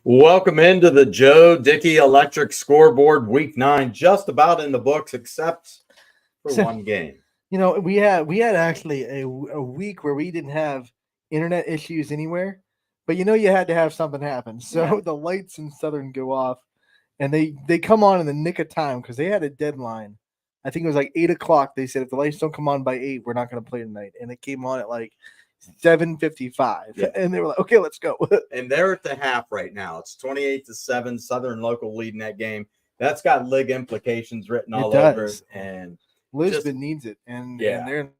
Welcome into the Joe Dickey Electric Scoreboard Week 9, just about in the books, except for one game. We had actually a week where we didn't have internet issues anywhere, but you had to have something happen. So the lights in Southern go off, and they come on in the nick of time because they had a deadline. I think it was like 8 o'clock. They said if the lights don't come on by 8, we're not going to play tonight, and it came on at like 7:55, and they were like, "Okay, let's go." And they're at the half right now. It's 28-7. Southern local leading that game. That's got league implications written all over it, and Lisbon needs it, and they're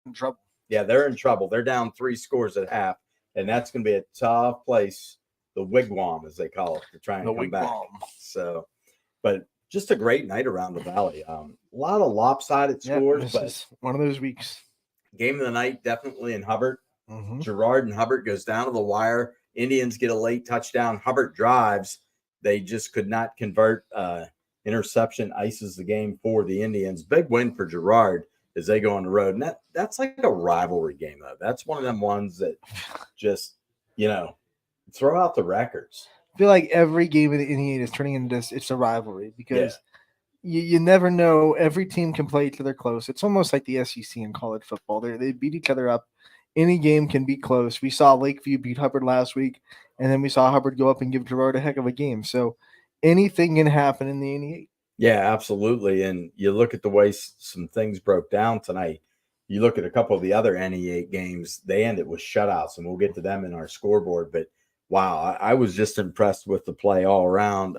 in trouble. Yeah, they're in trouble. They're down 3 scores at half, and that's going to be a tough place. The wigwam, as they call it, to try and come back. So, but just a great night around the Valley. A lot of lopsided scores, but it's one of those weeks. Game of the night, definitely in Hubbard. Mm-hmm. Girard and Hubbard goes down to the wire. Indians get a late touchdown. Hubbard drives. They just could not convert. Interception ices the game for the Indians. Big win for Girard as they go on the road. And that's like a rivalry game, though. That's one of them ones that just, throw out the records. I feel like every game of the Indians is turning into this. It's a rivalry because you never know. Every team can play each other close. It's almost like the SEC in college football. They beat each other up. Any game can be close. We saw Lakeview beat Hubbard last week, and then we saw Hubbard go up and give Girard a heck of a game. So anything can happen in the NE8. Yeah, absolutely. And you look at the way some things broke down tonight. You look at a couple of the other NE8 games, they ended with shutouts, and we'll get to them in our scoreboard. But, wow, I was just impressed with the play all around.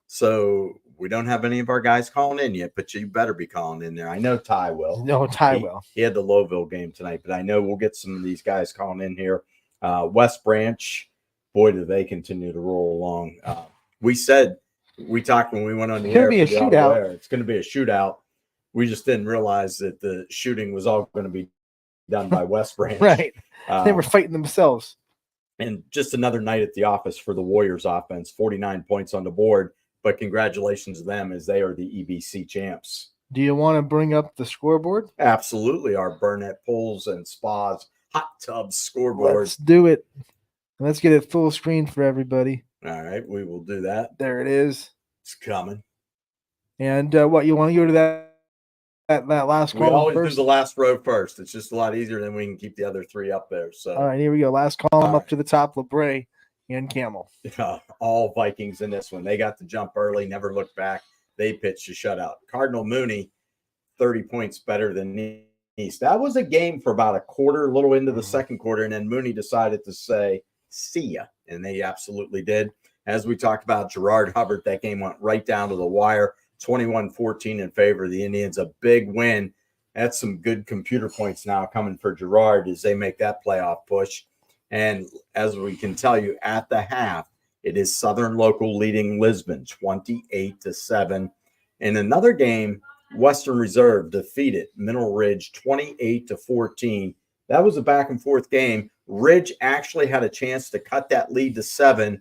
So we don't have any of our guys calling in yet, but you better be calling in there. I know Ty will. No, Ty will. He had the Lowville game tonight, but I know we'll get some of these guys calling in here. West Branch, boy, do they continue to roll along. We talked when we went on the air. It's going to be a shootout. It's going to be a shootout. We just didn't realize that the shooting was all going to be done by West Branch. Right. They were fighting themselves. And just another night at the office for the Warriors offense, 49 points on the board. But congratulations to them as they are the EBC champs. Do you want to bring up the scoreboard? Absolutely. Our Burnett Pools and Spas hot tub scoreboard. Let's do it. Let's get it full screen for everybody. All right. We will do that. There it is. It's coming. And what, you want to go to that last column? We always first? do the last row first. It's just a lot easier than we can keep the other 3 up there. So all right, here we go. Last column up to the top, LeBray and Camel. All Vikings in this one. They got the jump early, never looked back. They pitched a shutout. Cardinal Mooney, 30 points better than East. That was a game for about a quarter, a little into the second quarter, and then Mooney decided to say, see ya, and they absolutely did. As we talked about Girard Hubbard, that game went right down to the wire, 21-14 in favor of the Indians, a big win. That's some good computer points now coming for Girard as they make that playoff push. And as we can tell you at the half, it is Southern local leading Lisbon 28-7. In another game, Western Reserve defeated Mineral Ridge 28-14. That was a back and forth game. Ridge actually had a chance to cut that lead to 7,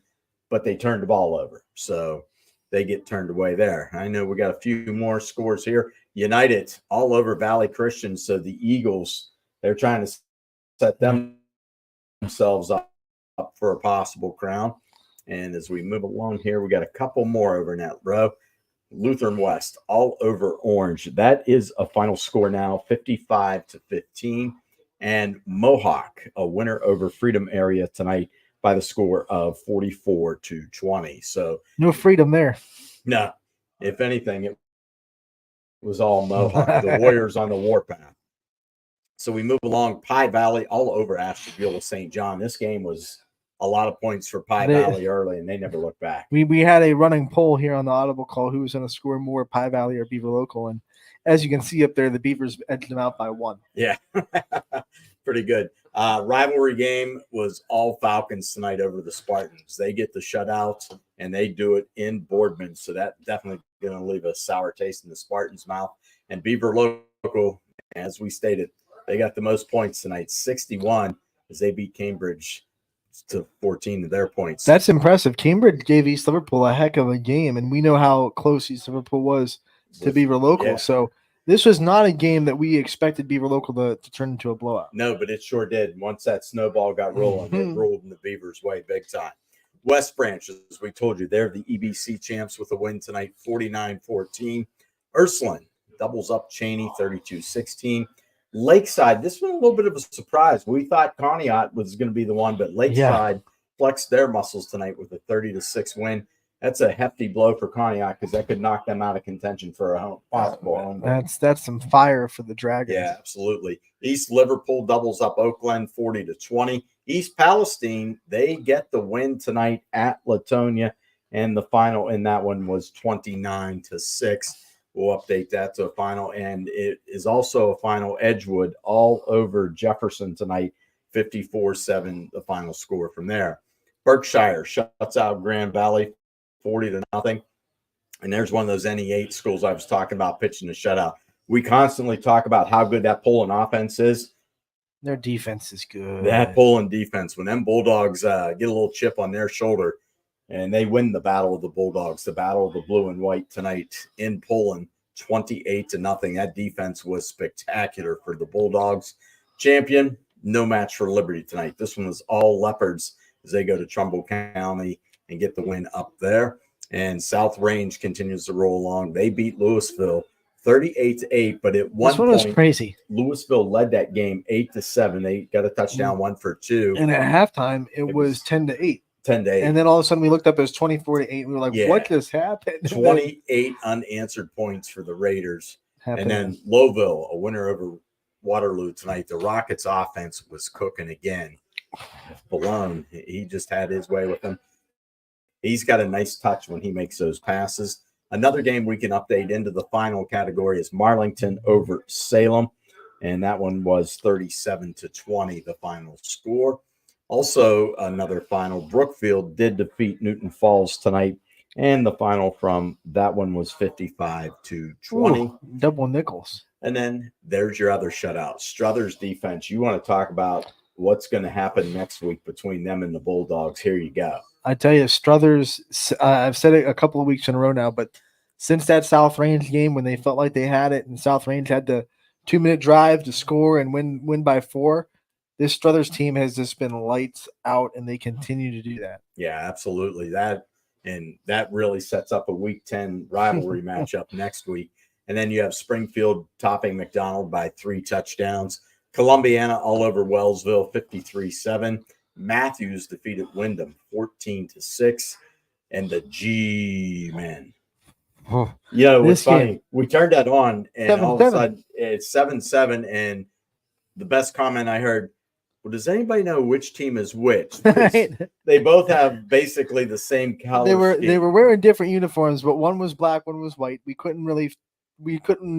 but they turned the ball over. So they get turned away there. I know we got a few more scores here. United all over Valley Christian. So the Eagles, they're trying to set themselves up for a possible crown. And as we move along here, we got a couple more over in that row. Lutheran West all over Orange. That is a final score now, 55-15. And Mohawk, a winner over Freedom Area tonight by the score of 44-20. So no freedom there. No. If anything, it was all Mohawk. The Warriors on the warpath. So we move along. Pie Valley all over Ashtabula St. John. This game was a lot of points for Pie Valley early, and they never looked back. We had a running poll here on the Audible call who was going to score more, Pie Valley or Beaver Local. And as you can see up there, the Beavers edged them out by 1. Yeah, pretty good. Rivalry game was all Falcons tonight over the Spartans. They get the shutout, and they do it in Boardman. So that definitely going to leave a sour taste in the Spartans' mouth. And Beaver Local, as we stated, they got the most points tonight, 61, as they beat Cambridge to 14 of their points. That's impressive. Cambridge gave East Liverpool a heck of a game, and we know how close East Liverpool was to Beaver Local. Yeah. So this was not a game that we expected Beaver Local to turn into a blowout. No, but it sure did. Once that snowball got rolling, it rolled in the Beavers' way big time. West Branch, as we told you, they're the EBC champs with a win tonight, 49-14. Ursuline doubles up Cheney, 32-16. Lakeside, this one a little bit of a surprise. We thought Conneaut was going to be the one, but Lakeside flexed their muscles tonight with a 30-6 win. That's a hefty blow for Conneaut because that could knock them out of contention for a possible home. That's some fire for the Dragons. Yeah, absolutely. East Liverpool doubles up Oakland 40-20. East Palestine, they get the win tonight at Latonia, and the final in that one was 29-6. We'll update that to a final, and it is also a final. Edgewood all over Jefferson tonight, 54-7, the final score from there. Berkshire shuts out Grand Valley 40-0. And there's one of those NE8 schools I was talking about pitching a shutout. We constantly talk about how good that Poland offense is. Their defense is good. That Poland defense, when them Bulldogs get a little chip on their shoulder, and they win the Battle of the Bulldogs, the Battle of the Blue and White tonight in Poland, 28-0. That defense was spectacular for the Bulldogs. Champion, no match for Liberty tonight. This one was all Leopards as they go to Trumbull County and get the win up there. And South Range continues to roll along. They beat Louisville 38-8, but at one point, was crazy. Louisville led that game 8-7. They got a touchdown, 1 for 2. And at halftime, it was 10-8. 10-8. And then all of a sudden we looked up, it was 24-8. We were like, what just happened? 28 unanswered points for the Raiders. And then Lowville, a winner over Waterloo tonight. The Rockets offense was cooking again. Balone, he just had his way with them. He's got a nice touch when he makes those passes. Another game we can update into the final category is Marlington over Salem. And that one was 37-20, the final score. Also, another final, Brookfield did defeat Newton Falls tonight, and the final from that one was 55-20. Ooh, double nickels. And then there's your other shutout, Struthers defense. You want to talk about what's going to happen next week between them and the Bulldogs? Here you go. I tell you, Struthers, I've said it a couple of weeks in a row now, but since that South Range game when they felt like they had it and South Range had the 2-minute drive to score and win by 4, this Struthers team has just been lights out, and they continue to do that. Yeah, absolutely. That really sets up a Week 10 rivalry matchup next week. And then you have Springfield topping McDonald by 3 touchdowns. Columbiana all over Wellsville, 53-7. Matthews defeated Wyndham, 14-6. And the G-men. Oh, you know, it's funny. Game. We turned that on, and all of a sudden it's 7-7. And the best comment I heard, well, does anybody know which team is which? They both have basically the same color. They were wearing different uniforms, but one was black, one was white. We couldn't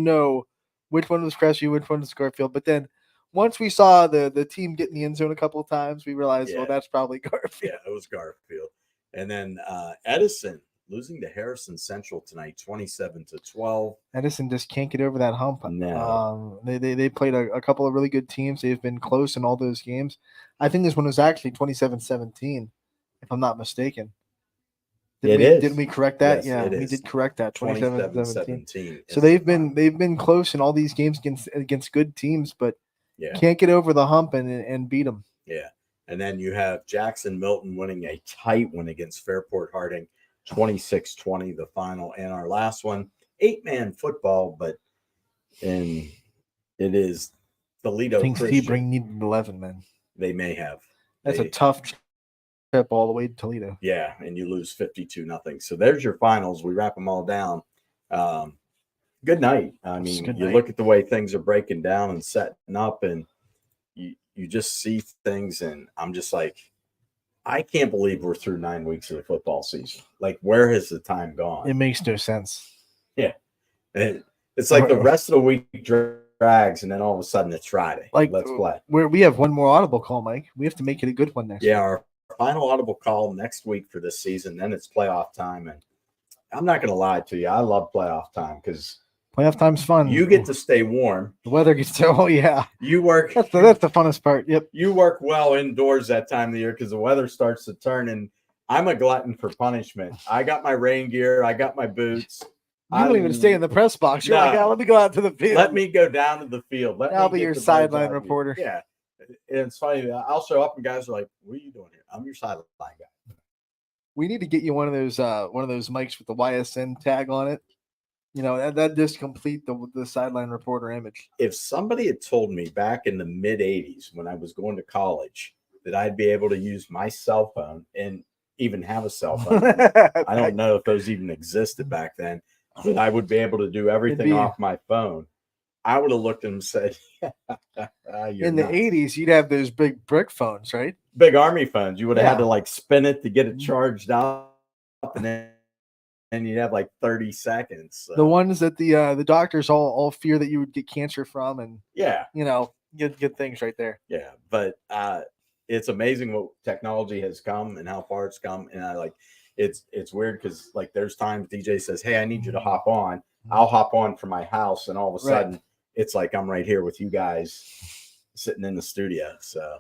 know which one was Crestview, which one was Garfield. But then once we saw the team get in the end zone a couple of times, we realized, well, that's probably Garfield. Yeah, it was Garfield. And then Edison losing to Harrison Central tonight, 27-12. Edison just can't get over that hump. No. They played a couple of really good teams. They've been close in all those games. I think this one was actually 27-17, if I'm not mistaken. Didn't we correct that? Yes, we did correct that. 27-17. So they've been close in all these games against good teams, but can't get over the hump and beat them. Yeah. And then you have Jackson Milton winning a tight one against Fairport Harding, 26-20, the final. And our last one, 8-man football, but it is Toledo. I think Sebring needed 11 men. They may have. That's a tough trip all the way to Toledo. Yeah, and you lose 52-0. So there's your finals. We wrap them all down. Good night. I mean, you look at the way things are breaking down and setting up, and you just see things, and I'm just like, I can't believe we're through 9 weeks of the football season. Like, where has the time gone? It makes no sense. Yeah. It's like the rest of the week drags, and then all of a sudden it's Friday. Like, let's play. We have one more audible call, Mike. We have to make it a good one next week. Yeah, our final audible call next week for this season. Then it's playoff time, and I'm not going to lie to you. I love playoff time because playoff time's fun. You get to stay warm. The weather gets to, You work. That's the funnest part. Yep. You work well indoors that time of the year because the weather starts to turn, and I'm a glutton for punishment. I got my rain gear. I got my boots. You don't even stay in the press box. You're like, let me go out to the field. Let me go down to the field. I'll be your sideline reporter. Yeah. And it's funny. I'll show up and guys are like, what are you doing here? I'm your sideline guy. We need to get you one of those mics with the YSN tag on it. You know, that just complete the sideline reporter image. If somebody had told me back in the mid 80s when I was going to college that I'd be able to use my cell phone and even have a cell phone, I don't know if those even existed back then, but I would be able to do everything off my phone, I would have looked at them and said, in the 80s, you'd have those big brick phones, right? Big army phones. You would have had to like spin it to get it charged up, and then you'd have like 30 seconds. So. The ones that the doctors all fear that you would get cancer from, and you know, good things right there. Yeah, but it's amazing what technology has come and how far it's come, and I like it's weird because like there's times DJ says, "Hey, I need you to hop on." I'll hop on from my house, and all of a sudden it's like I'm right here with you guys sitting in the studio. So,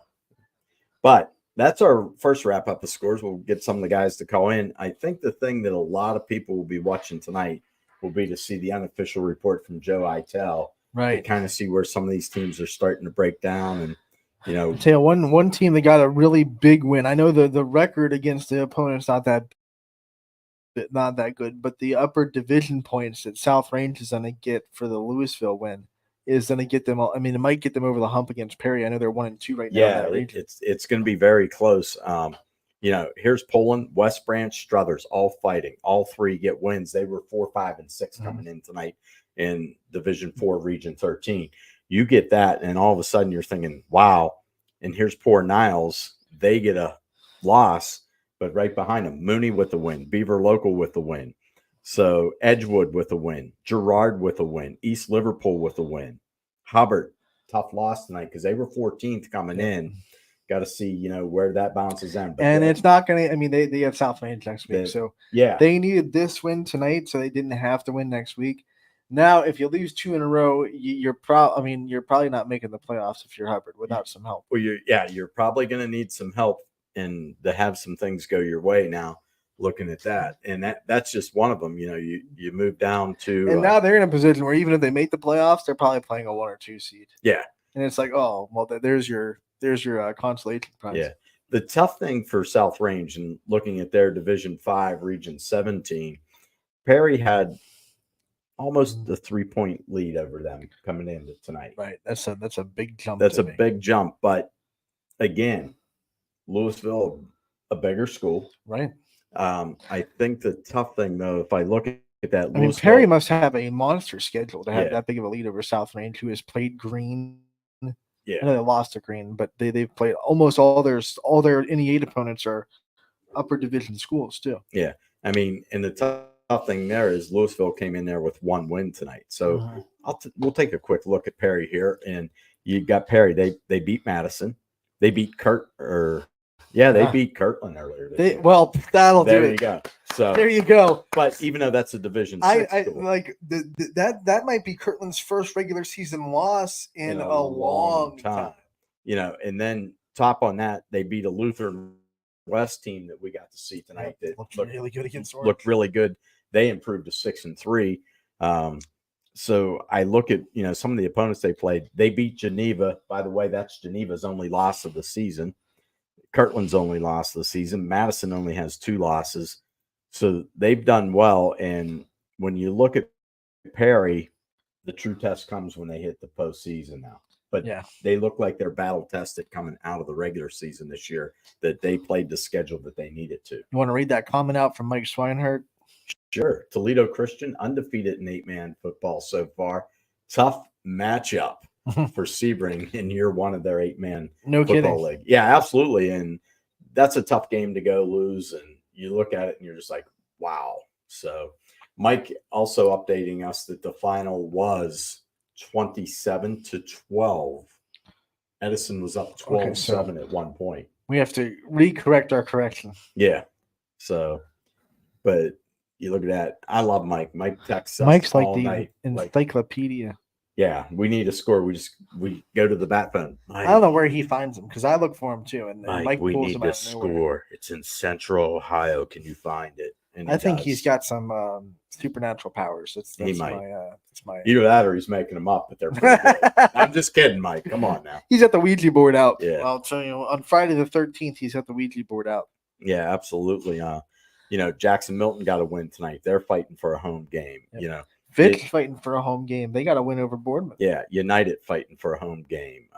but that's our first wrap up of scores. We'll get some of the guys to call in. I think the thing that a lot of people will be watching tonight will be to see the unofficial report from Joe Itel. Right. To kind of see where some of these teams are starting to break down. And, you know, I'll tell you one team that got a really big win. I know the record against the opponent's not that good, but the upper division points that South Range is going to get for the Louisville win is going to get them. I mean, it might get them over the hump against Perry. I know they're 1-2 right now. Yeah, it's going to be very close. You know, here's Poland, West Branch, Struthers, all fighting. All three get wins. They were 4, 5, and 6 coming in tonight in Division 4, Region 13. You get that, and all of a sudden you're thinking, wow. And here's poor Niles. They get a loss, but right behind them, Mooney with the win, Beaver Local with the win. So Edgewood with a win, Girard with a win, East Liverpool with a win. Hubbard, tough loss tonight because they were 14th coming in. Got to see, you know, where that bounces in. But and it's not going to – I mean, they have South Range next week. So, they needed this win tonight so they didn't have to win next week. Now, if you lose 2 in a row, you're probably not making the playoffs if you're Hubbard without some help. Well, you're probably going to need some help and to have some things go your way now. Looking at that, and that's just one of them. You know, you move down to, and now they're in a position where even if they make the playoffs, they're probably playing a 1 or 2 seed. Yeah, and it's like, oh well, there's your consolation prize. Yeah, the tough thing for South Range and looking at their Division 5, Region 17, Perry had almost a 3-point lead over them coming into tonight. Right, that's a big jump. That's a big jump, but again, Louisville, a bigger school, right? I think the tough thing, though, if I look at that, I mean, Perry must have a monster schedule to have that big of a lead over South Range, who has played Green. Yeah, I know they lost to Green, but they've played almost all their NE8 opponents are upper division schools too. Yeah, I mean, and the tough thing there is Louisville came in there with 1 win tonight. So we'll take a quick look at Perry here, and you got Perry. They beat Madison. They beat they beat Kirtland earlier. Well, that'll do it. There you go. So there you go. But even though that's a Division 6 school, like that might be Kirtland's first regular season loss in a long time. You know, and then top on that, they beat a Lutheran West team that we got to see tonight. That looked really good against Orange. Looked really good. They improved to 6-3. So I look at, you know, some of the opponents they played. They beat Geneva. By the way, that's Geneva's only loss of the season. Kirtland's only loss of the season. Madison only has 2 losses. So they've done well. And when you look at Perry, the true test comes when they hit the postseason now. But they look like they're battle tested coming out of the regular season this year, that they played the schedule that they needed to. You want to read that comment out from Mike Swinehart? Sure. Toledo Christian, undefeated in 8-man football so far. Tough matchup for Sebring in year 1 of their 8-man football league. Yeah, absolutely. And that's a tough game to go lose. And you look at it and you're just like, wow. So Mike also updating us that the final was 27-12. Edison was up 12-7 at one point. We have to recorrect our correction. Yeah. So, but you look at that. I love Mike. Mike texts us Mike's all like the night. encyclopedia. Yeah, we need a score. We go to the bat phone. Mike, I don't know where he finds them because I look for him too. And Mike we pulls need them to out score. It's in Central Ohio. Can you find it? And I think he's got some supernatural powers. That's he might. That's my either that or he's making them up. But they're pretty good. I'm just kidding, Mike. Come on now. He's got the Ouija board out. Yeah, I'll tell you on Friday the 13th. He's got the Ouija board out. Yeah, absolutely. Jackson Milton got a win tonight. They're fighting for a home game. Yep. Fitch fighting for a home game. They got a win over Bournemouth. Yeah, United fighting for a home game.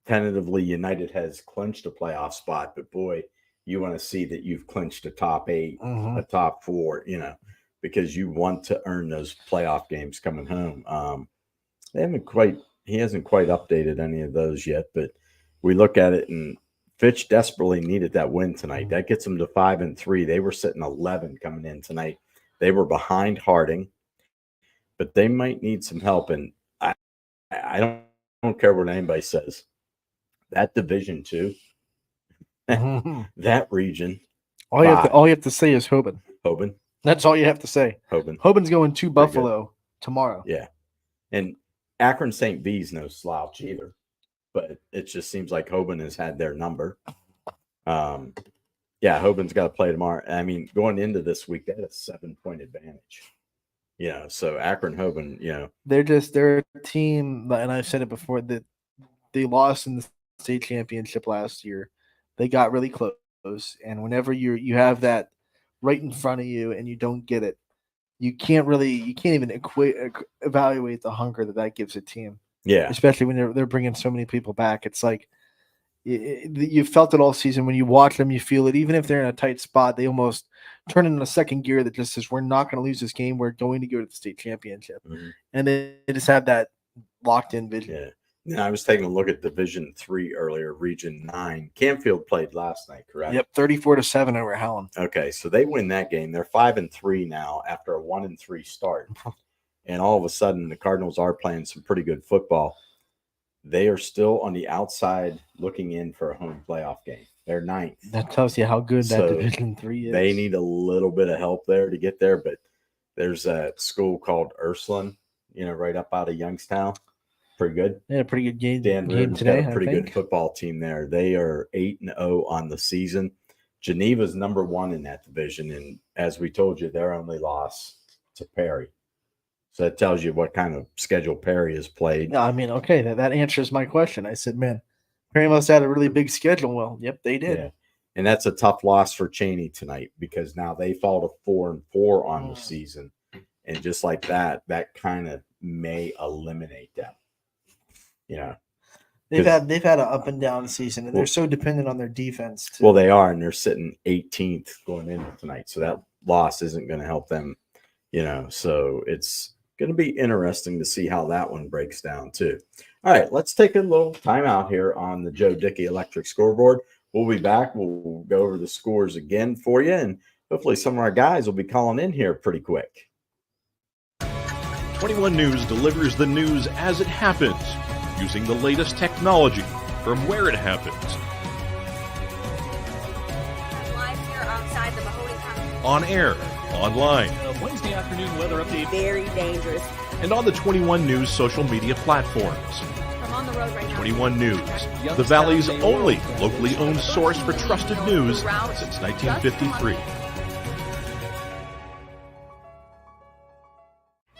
Tentatively, United has clinched a playoff spot, but boy, you want to see that you've clinched a top 8, a top 4, because you want to earn those playoff games coming home. He hasn't quite updated any of those yet, but we look at it, and Fitch desperately needed that win tonight. That gets them to 5-3. They were sitting 11 coming in tonight. They were behind Harding, but they might need some help. And I don't care what anybody says. That Division 2, that region. All you have to say is Hoban. Hoban. That's all you have to say. Hoban. Hoban's going to Buffalo tomorrow. Yeah. And Akron St. V's no slouch either. But it just seems like Hoban has had their number. Hoban's got to play tomorrow. I mean, going into this week, they had a 7-point advantage. So Akron Hoban, they're a team, and I've said it before, that they lost in the state championship last year. They got really close, and whenever you have that right in front of you and you don't get it, you can't even evaluate the hunger that gives a team. Yeah, especially when they're bringing so many people back. It's like you felt it all season. When you watch them, you feel it. Even if they're in a tight spot, they almost turn in a second gear that just says, we're not going to lose this game. We're going to go to the state championship. And they just have that locked in vision. Yeah. Now, I was taking a look at Division 3 earlier, Region 9. Canfield played last night, correct? Yep, 34-7 over Howland. Okay, so they win that game. They're 5-3 now after a 1-3 start. And all of a sudden, the Cardinals are playing some pretty good football. They are still on the outside looking in for a home playoff game. They're 9th. That tells you how good that Division 3 is. They need a little bit of help there to get there, but there's a school called Ursuline, right up out of Youngstown. Pretty good. Yeah, pretty good game. Dan Reardon's got a pretty good football team there. They are 8-0 on the season. Geneva's number 1 in that division, and as we told you, their only loss to Perry. So that tells you what kind of schedule Perry has played. No, I mean, okay, that answers my question. I said, man, Perry must have had a really big schedule. Well, yep, they did. Yeah. And that's a tough loss for Cheney tonight because now they fall to 4-4 on the season. And just like that kind of may eliminate them. They've had an up and down season, and they're so dependent on their defense too. Well, they are, and they're sitting 18th going into tonight. So that loss isn't going to help them, so it's going to be interesting to see how that one breaks down too. All right, let's take a little time out here on the Joe Dickey Electric Scoreboard. We'll be back. We'll go over the scores again for you, and hopefully some of our guys will be calling in here pretty quick. 21 News delivers the news as it happens, using the latest technology from where it happens. Live here outside the Mahoney County. On air, online, Wednesday afternoon weather update. Very dangerous. and on the 21 News social media platforms. I'm on the road right now. 21 News, the Valley's only locally owned source for trusted news since 1953.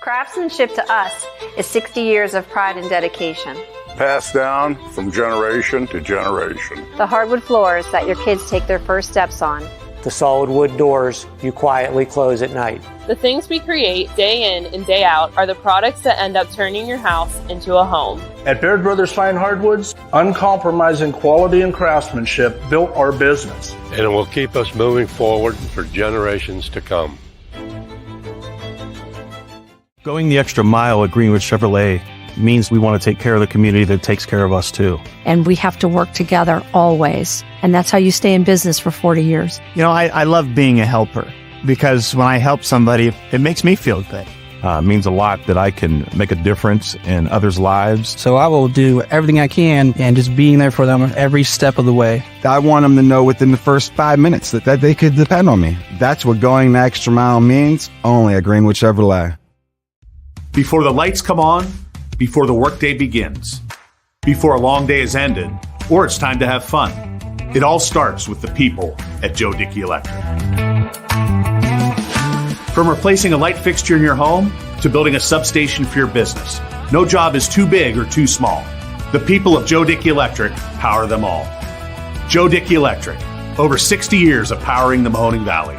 Craftsmanship to us is 60 years of pride and dedication. Passed down from generation to generation. The hardwood floors that your kids take their first steps on. The solid wood doors you quietly close at night. The things we create day in and day out are the products that end up turning your house into a home. At Baird Brothers Fine Hardwoods, uncompromising quality and craftsmanship built our business. And it will keep us moving forward for generations to come. Going the extra mile at Greenwood Chevrolet means we want to take care of the community that takes care of us too. And we have to work together always. And that's how you stay in business for 40 years. You know, I love being a helper because when I help somebody, it makes me feel good. It means a lot that I can make a difference in others' lives. So I will do everything I can and just being there for them every step of the way. I want them to know within the first 5 minutes that they could depend on me. That's what going the extra mile means, only at Greenwood Chevrolet. Before the lights come on, before the workday begins, before a long day is ended, or it's time to have fun. It all starts with the people at Joe Dickey Electric. From replacing a light fixture in your home to building a substation for your business, no job is too big or too small. The people of Joe Dickey Electric power them all. Joe Dickey Electric, Over 60 years of powering the Mahoning Valley.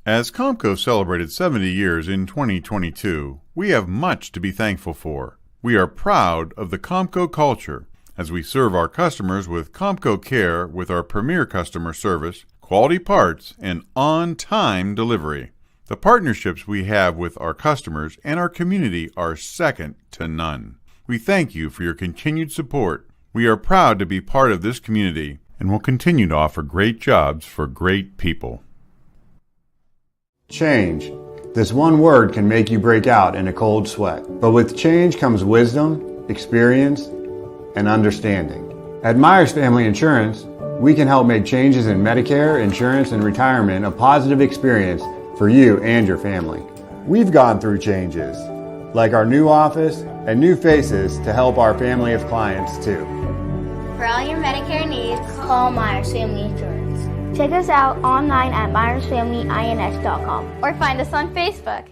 As Comco celebrated 70 years in 2022, we have much to be thankful for. We are proud of the Comco culture as we serve our customers with Comco Care with our premier customer service, quality parts, and on-time delivery. The partnerships we have with our customers and our community are second to none. We thank you for your continued support. We are proud to be part of this community and will continue to offer great jobs for great people. Change. This one word can make you break out in a cold sweat. But with change comes wisdom, experience, and understanding. At Myers Family Insurance, we can help make changes in Medicare, insurance, and retirement a positive experience for you and your family. We've gone through changes, like our new office and new faces to help our family of clients too. For all your Medicare needs, call Myers Family Insurance. Check us out online at myersfamilyins.com or find us on Facebook.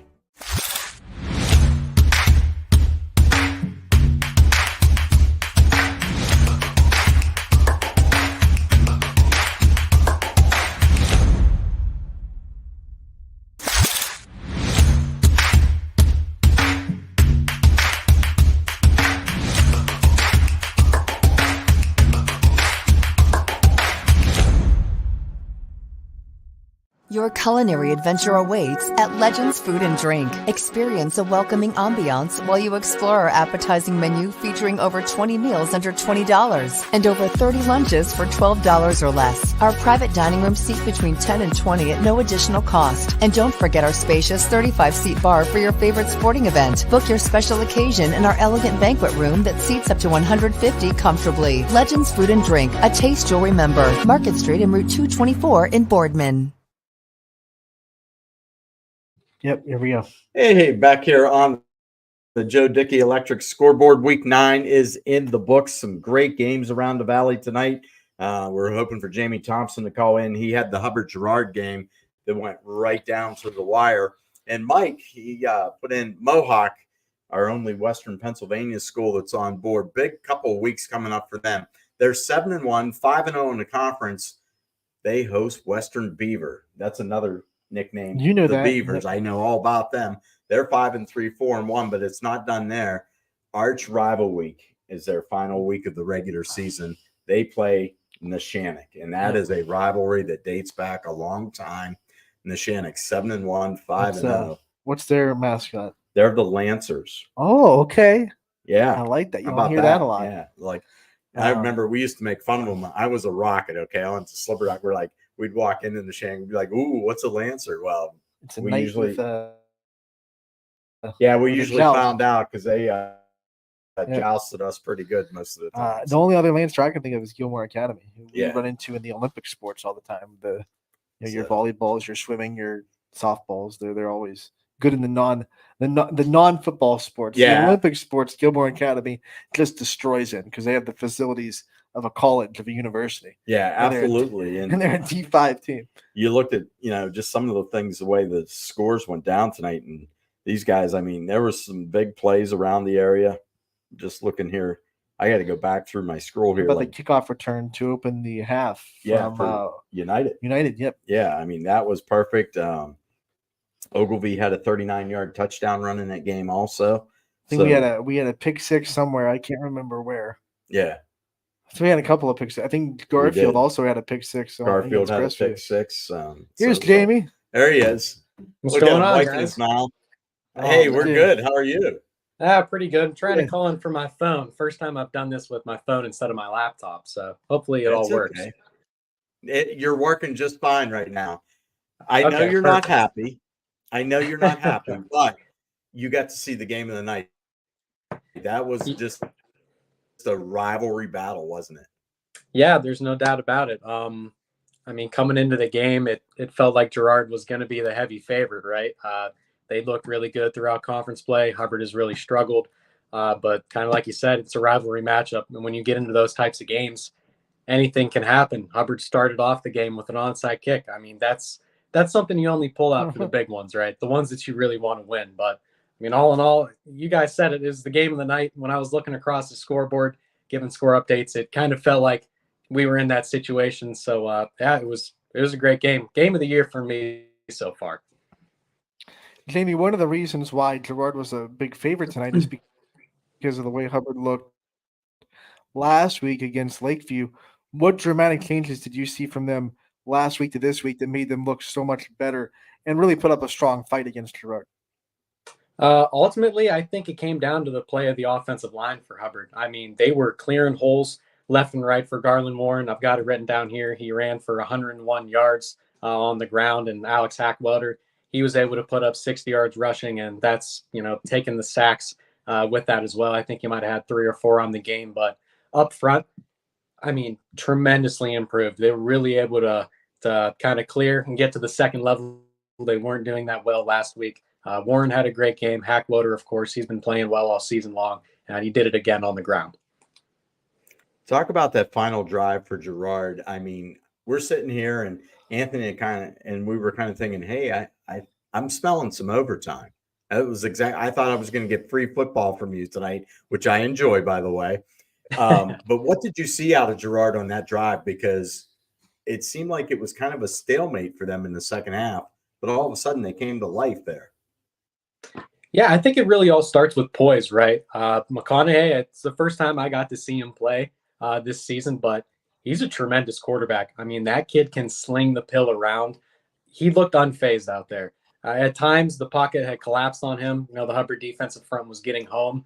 Your culinary adventure awaits at Legends Food and Drink. Experience a welcoming ambiance while you explore our appetizing menu featuring over 20 meals under $20 and over 30 lunches for $12 or less. Our private dining room seat between 10 and 20 at no additional cost. And don't forget our spacious 35-seat bar for your favorite sporting event. Book your special occasion in our elegant banquet room that seats up to 150 comfortably. Legends Food and Drink, a taste you'll remember. Market Street and Route 224 in Boardman. Yep, here we go. Hey, back here on the Joe Dickey Electric Scoreboard. Week 9 is in the books. Some great games around the Valley tonight. We're hoping for Jamie Thompson to call in. He had the Hubbard-Girard game that went right down to the wire. And Mike, he put in Mohawk, our only Western Pennsylvania school that's on board. Big couple of weeks coming up for them. They're 7-1, 5-0 in the conference. They host Western Beaver. That's another nickname. You know the that. Beavers. I know all about them. They're 5-3, 4-1, but it's not done there. Arch rival week is their final week of the regular season. They play Neshannock, and that is a rivalry that dates back a long time. Neshannock 7-1, 5-0. What's their mascot? They're the Lancers. Oh, okay. Yeah, I like that. You How don't about hear that a lot. Yeah, like I remember we used to make fun of them. I was a Rocket. Okay, I went to Slipper Rock. We're like, we'd walk into the Shank and be like, "Ooh, what's a Lancer?" Well, it's a we knight usually, with we with a usually joust. found out because they jousted us pretty good most of the time. The only other Lancer I can think of is Gilmore Academy, who we Yeah. run into in the Olympic sports all the time. Your So- volleyballs, your swimming, your softballs. They're always good in the non football sports. Yeah. The Olympic sports, Gilmore Academy just destroys it because they have the facilities of a college, of a university. Yeah, And they're a- absolutely. And they're a D5 team. You looked at, just some of the things, the way the scores went down tonight, and these guys, I mean, there was some big plays around the area. Just looking here, I got to go back through my scroll here. About the kickoff return to open the half from for United. United, yep. Yeah, I mean, that was perfect. Ogilvy had a 39-yard touchdown run in that game also. I think we had a pick six somewhere. I can't remember where. Yeah. So we had a couple of pick six. I think Garfield also had a pick six. Garfield had a pick six. Here's Jamie. There he is. What's Look going at him, on, wiping guys? his mouth. Oh, Hey, we're dude. good. How are you? Pretty good. I'm trying to call in from my phone. First time I've done this with my phone instead of my laptop. So hopefully it all It's works. okay. You're working just fine right now. I know Okay, you're not perfect. happy. I know you're not happy, but you got to see the game of the night. That was just a rivalry battle, wasn't it? Yeah, there's no doubt about it. I mean, coming into the game, it felt like Girard was going to be the heavy favorite, right? They looked really good throughout conference play. Hubbard has really struggled. But kind of like you said, it's a rivalry matchup. And when you get into those types of games, anything can happen. Hubbard started off the game with an onside kick. I mean, that's something you only pull out for the big ones, right? The ones that you really want to win. But mean, all in all, you guys said it is the game of the night. When I was looking across the scoreboard, giving score updates, it kind of felt like we were in that situation. So yeah, it was a great game. Game of the year for me so far. Jamie, one of the reasons why Girard was a big favorite tonight is because of the way Hubbard looked last week against Lakeview. What dramatic changes did you see from them last week to this week that made them look so much better and really put up a strong fight against Girard? Ultimately, I think it came down to the play of the offensive line for Hubbard. I mean, they were clearing holes left and right for Garland Warren. I've got it written down here. He ran for 101 yards on the ground, and Alex Hackwelder, he was able to put up 60 yards rushing, and that's, taking the sacks with that as well. I think he might have had 3 or 4 on the game, but up front, I mean, tremendously improved. They were really able to kind of clear and get to the second level. They weren't doing that well last week. Warren had a great game. Hackwelder, of course, he's been playing well all season long, and he did it again on the ground. Talk about that final drive for Girard. I mean, we're sitting here, and Anthony and we were kind of thinking, hey, I'm smelling some overtime. That was I thought I was going to get free football from you tonight, which I enjoy, by the way. But what did you see out of Girard on that drive? Because it seemed like it was kind of a stalemate for them in the second half, but all of a sudden they came to life there. Yeah, I think it really all starts with poise, right? McConaughey, it's the first time I got to see him play this season, but he's a tremendous quarterback. I mean, that kid can sling the pill around. He looked unfazed out there. At times, the pocket had collapsed on him. The Hubbard defensive front was getting home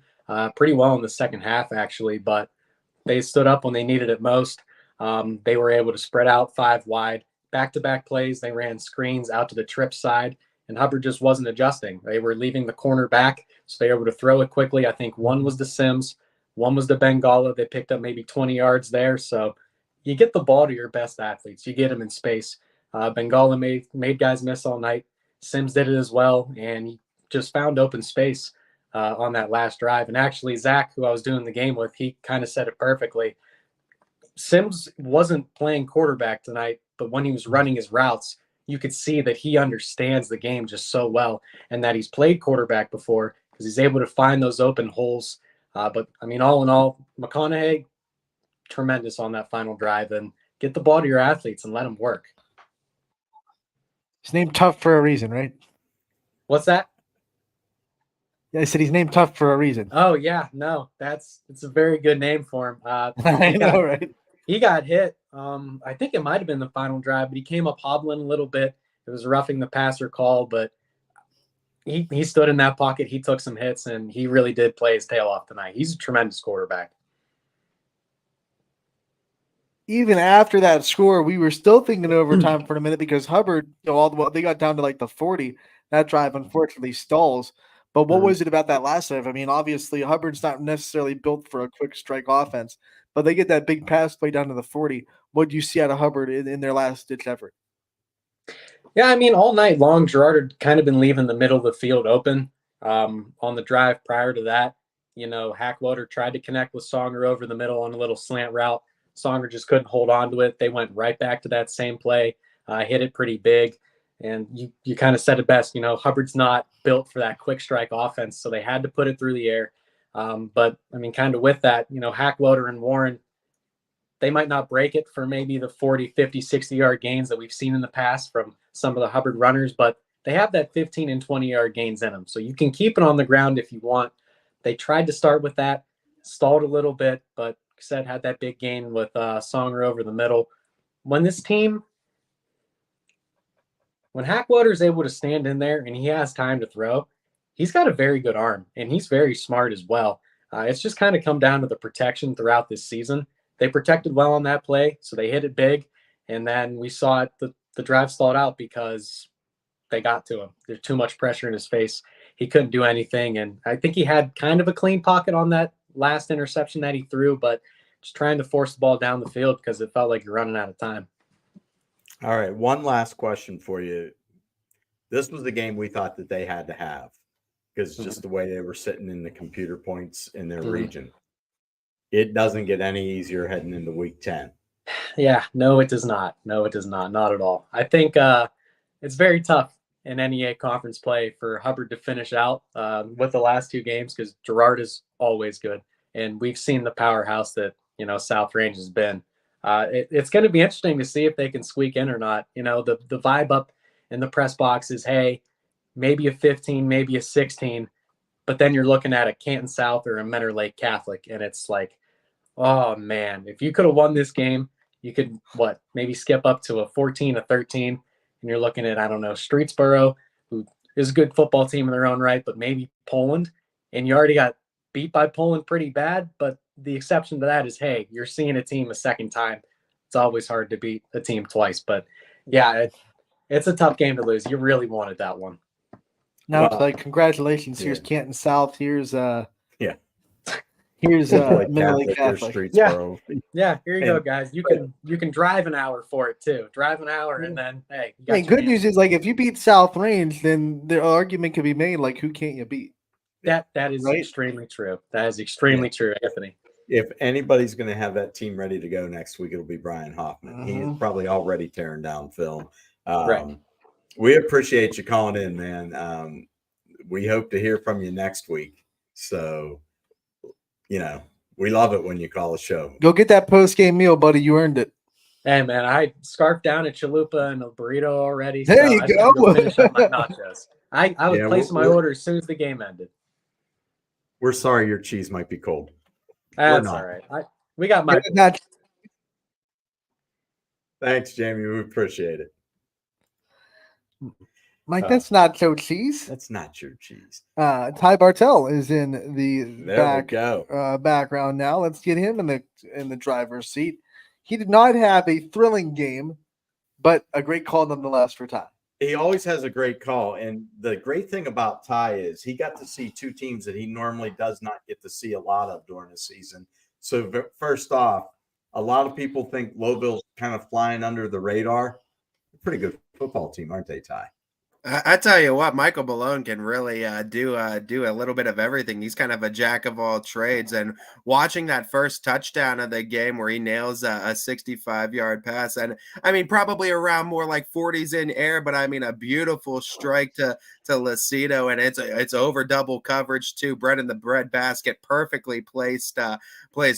pretty well in the second half, actually, but they stood up when they needed it most. They were able to spread out 5 wide, back-to-back plays. They ran screens out to the trip side, and Hubbard just wasn't adjusting. They were leaving the corner back, so they were able to throw it quickly. I think one was to Sims, one was to Bengala. They picked up maybe 20 yards there. So you get the ball to your best athletes. You get them in space. Bengala made guys miss all night. Sims did it as well, and he just found open space on that last drive. And actually, Zach, who I was doing the game with, he kind of said it perfectly. Sims wasn't playing quarterback tonight, but when he was running his routes, you could see that he understands the game just so well, and that he's played quarterback before because he's able to find those open holes. But, I mean, all in all, McConaughey, tremendous on that final drive, and get the ball to your athletes and let them work. He's named Tough for a reason, right? What's that? Yeah, I said he's named Tough for a reason. Oh, yeah. No, it's a very good name for him. I know, right? He got hit. I think it might have been the final drive, but he came up hobbling a little bit. It was roughing the passer call, but he stood in that pocket. He took some hits, and he really did play his tail off tonight. He's a tremendous quarterback. Even after that score, we were still thinking overtime for a minute because Hubbard, all the way, they got down to like the 40. That drive unfortunately stalls. But what was it about that last drive? I mean, obviously Hubbard's not necessarily built for a quick strike offense, but they get that big pass play down to the 40. What do you see out of Hubbard in their last ditch effort? Yeah, I mean, all night long, Girard had kind of been leaving the middle of the field open. On the drive prior to that, Hackwelder tried to connect with Songer over the middle on a little slant route. Songer just couldn't hold on to it. They went right back to that same play, hit it pretty big. And you kind of said it best, Hubbard's not built for that quick strike offense, so they had to put it through the air. But, I mean, kind of with that, Hackwelder and Warren, they might not break it for maybe the 40, 50, 60-yard gains that we've seen in the past from some of the Hubbard runners, but they have that 15 and 20-yard gains in them. So you can keep it on the ground if you want. They tried to start with that, stalled a little bit, but said had that big gain with Songer over the middle. When Hackwelder is able to stand in there and he has time to throw, he's got a very good arm, and he's very smart as well. It's just kind of come down to the protection throughout this season. They protected well on that play, so they hit it big, and then we saw it, the drive stalled out because they got to him. There's too much pressure in his face. He couldn't do anything, and I think he had kind of a clean pocket on that last interception that he threw, but just trying to force the ball down the field because it felt like you're running out of time. All right, one last question for you. This was the game we thought that they had to have because just the way they were sitting in the computer points in their region. It doesn't get any easier heading into week 10. Yeah, no, it does not. No, it does not. Not at all. I think it's very tough in NEA conference play for Hubbard to finish out with the last two games, because Girard is always good. And we've seen the powerhouse that, South Range has been. It's going to be interesting to see if they can squeak in or not. The vibe up in the press box is, hey, maybe a 15, maybe a 16, but then you're looking at a Canton South or a Mentor Lake Catholic, and it's like, oh man, if you could have won this game, you could maybe skip up to a 14, a 13, and you're looking at, I don't know, Streetsboro, who is a good football team in their own right, but maybe Poland, and you already got beat by Poland pretty bad. But the exception to that is, hey, you're seeing a team a second time. It's always hard to beat a team twice, but yeah, it's a tough game to lose. You really wanted that one. Now it's like, congratulations. Here's Canton South. Here's Here's Mentor Lake Catholic. Yeah. Here you go, guys. You can drive an hour for it too. Drive an hour, and then hey. Good news is, like, if you beat South Range, then the argument could be made, like, who can't you beat? That is extremely true. That is extremely true, Anthony. If anybody's going to have that team ready to go next week, it'll be Brian Hoffman. He's probably already tearing down film. Right. We appreciate you calling in, man. We hope to hear from you next week. So, we love it when you call the show. Go get that post-game meal, buddy. You earned it. Hey, man, I scarfed down a chalupa and a burrito already. There you go. Go finish up my nachos. I was placing my order as soon as the game ended. We're sorry your cheese might be cold. That's all right. We got my. Thanks, Jamie. We appreciate it. Mike, that's not so cheese. That's not your cheese. Ty Bartell is in the background now. Let's get him in the driver's seat. He did not have a thrilling game, but a great call nonetheless for Ty. He always has a great call, and the great thing about Ty is he got to see two teams that he normally does not get to see a lot of during the season. So first off, a lot of people think Lowville's kind of flying under the radar. Pretty good football team, aren't they, Ty? I tell you what, Michael Malone can really do a little bit of everything. He's kind of a jack of all trades. And watching that first touchdown of the game where he nails a 65-yard pass, and I mean probably around more like 40s in air, but I mean a beautiful strike to Lucido, and it's over double coverage too. Bread in the bread basket, perfectly placed